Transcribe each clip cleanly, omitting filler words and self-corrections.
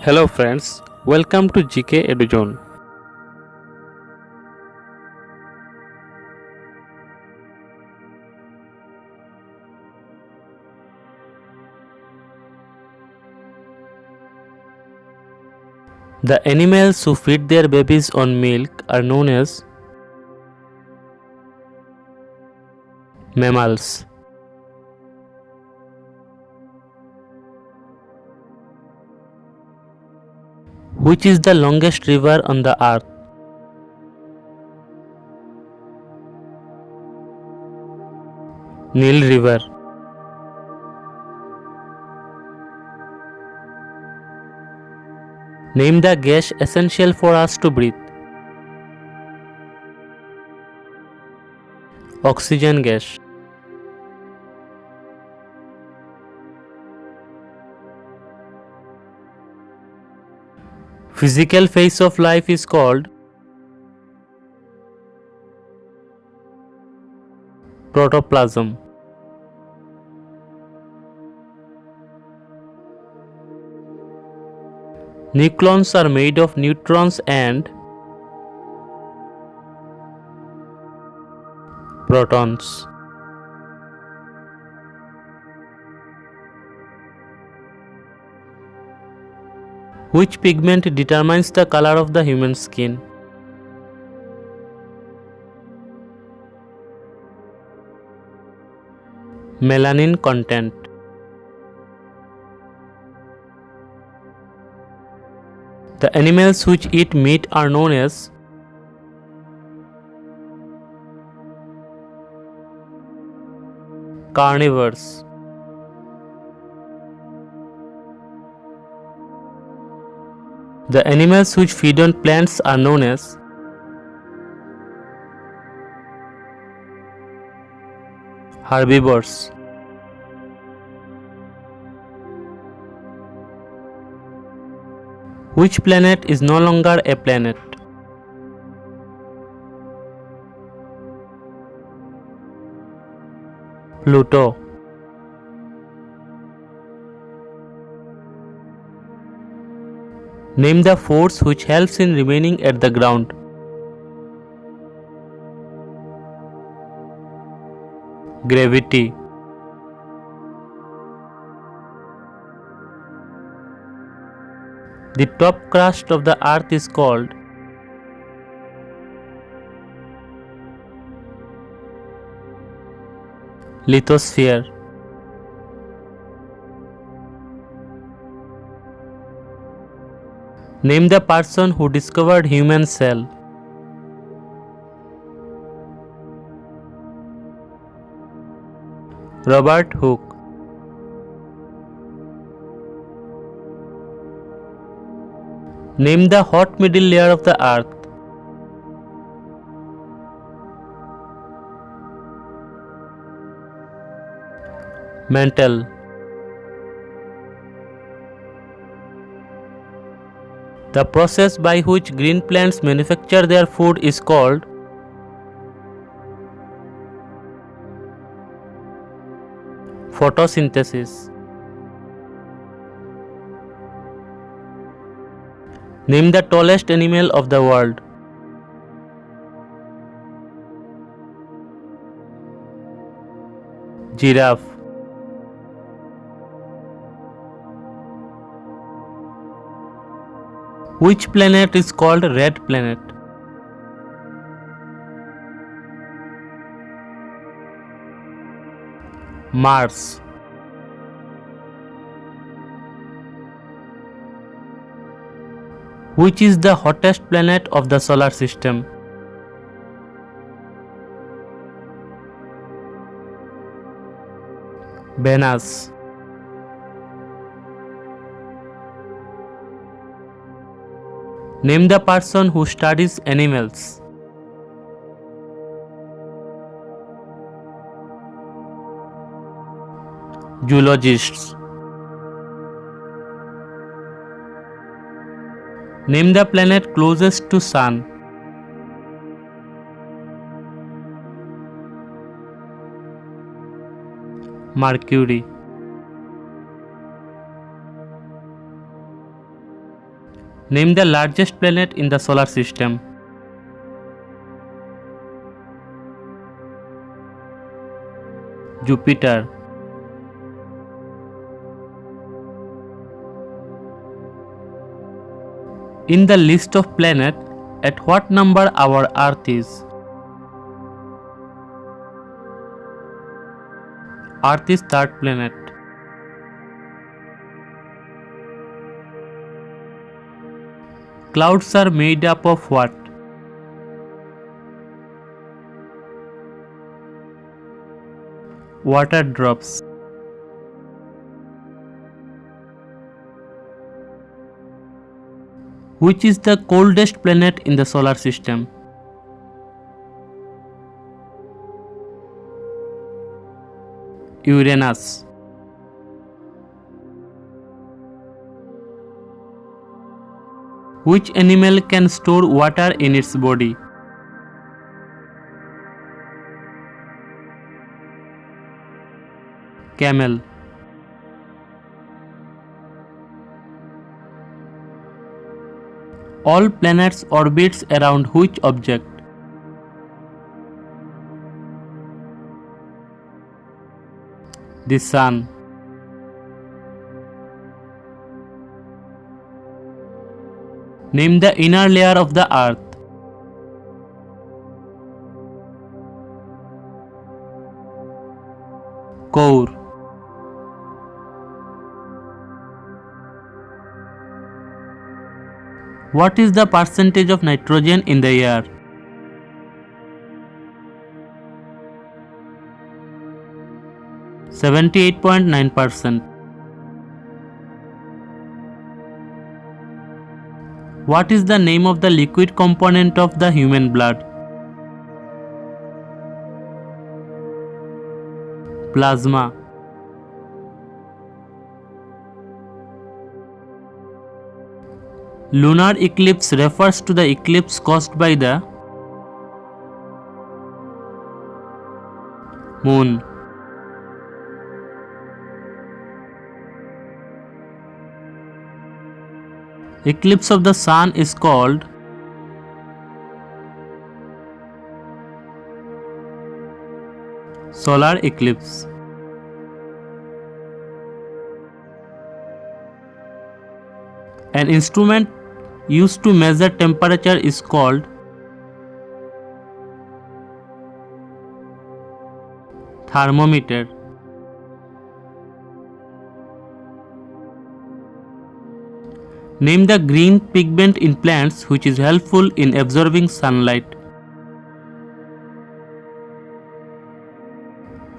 Hello friends, welcome to GK EduZone. The animals who feed their babies on milk are known as mammals. Which is the longest river on the earth? Nile River. Name the gas essential for us to breathe. Oxygen gas. Physical phase of life is called protoplasm. Nucleons are made of neutrons and protons. Which pigment determines the color of the human skin? Melanin content. The animals which eat meat are known as carnivores. The animals which feed on plants are known as herbivores. Which planet is no longer a planet? Pluto. Name the force which helps in remaining at the ground. Gravity. The top crust of the earth is called lithosphere. Name the person who discovered human cell. Robert Hooke. Name the hot middle layer of the earth. Mantle. The process by which green plants manufacture their food is called photosynthesis. Name the tallest animal of the world. Giraffe. Which planet is called red planet? Mars. Which is the hottest planet of the solar system? Venus. Name the person who studies animals. Zoologists. Name the planet closest to Sun. Mercury. Name the largest planet in the solar system. Jupiter. In the list of planets, at what number our Earth is? Earth is third planet. Clouds are made up of what? Water drops. Which is the coldest planet in the solar system? Uranus. Which animal can store water in its body? Camel. All planets orbits around which object? The Sun. Name the inner layer of the Earth. Core. What is the percentage of nitrogen in the air? %78.9%. What is the name of the liquid component of the human blood? Plasma. Lunar eclipse refers to the eclipse caused by the Moon. Eclipse of the Sun is called solar eclipse. An instrument used to measure temperature is called thermometer. Name the green pigment in plants which is helpful in absorbing sunlight.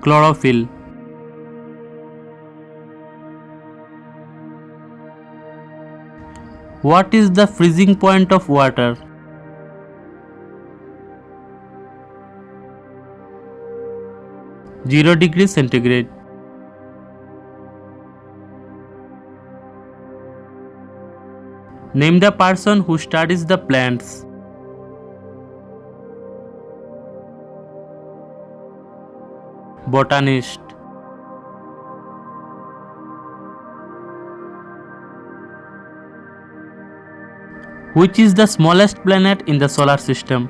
Chlorophyll. What is the freezing point of water? (0°C). Name the person who studies the plants. Botanist. Which is the smallest planet in the solar system?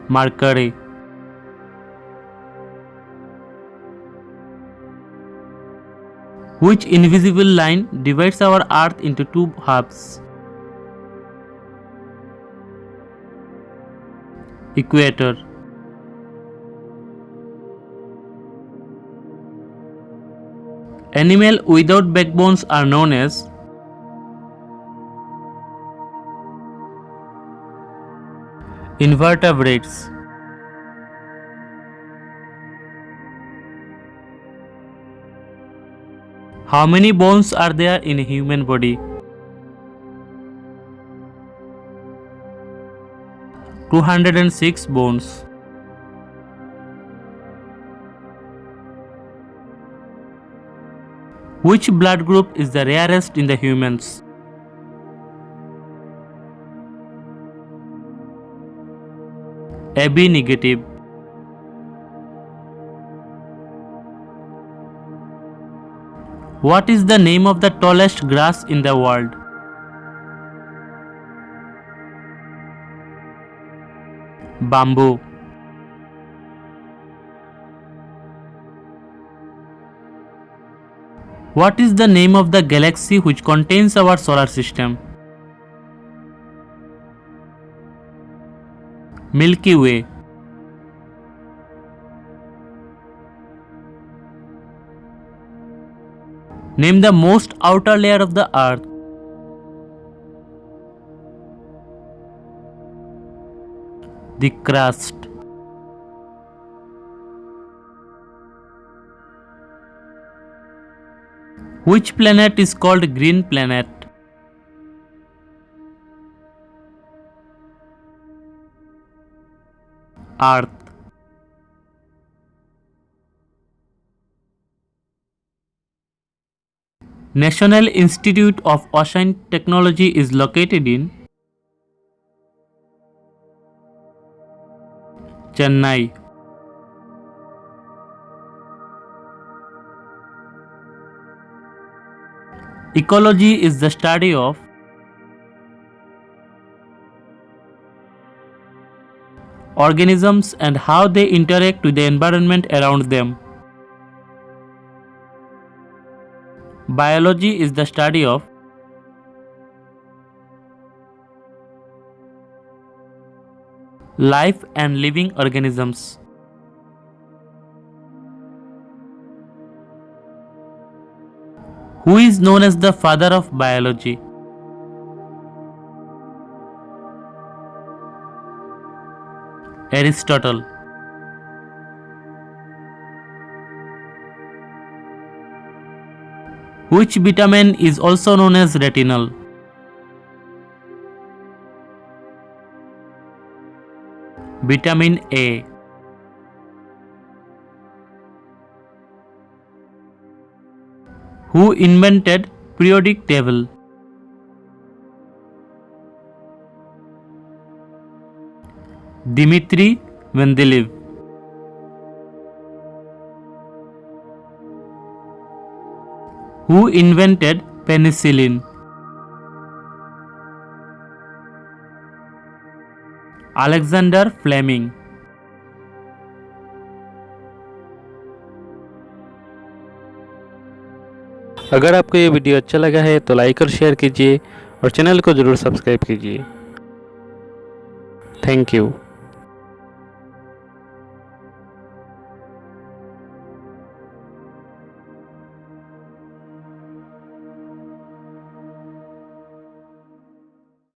Mercury. Which invisible line divides our Earth into two halves? Equator. Animals without backbones are known as invertebrates. How many bones are there in a human body? 206 bones. Which blood group is the rarest in the humans? AB negative. What is the name of the tallest grass in the world? Bamboo. What is the name of the galaxy which contains our solar system? Milky Way. Name the most outer layer of the earth. The crust. Which planet is called green planet? Earth. National Institute of Ocean Technology is located in Chennai. Ecology is the study of organisms and how they interact with the environment around them. Biology is the study of life and living organisms. Who is known as the father of biology? Aristotle. Which vitamin is also known as retinol? Vitamin A. Who invented periodic table? Dmitry Mendeleev. Who invented penicillin? Alexander Fleming. अगर आपको ये video अच्छा लगा है तो like और share कीजिए और चैनल को ज़रूर सब्सक्राइब कीजिए। Thank you.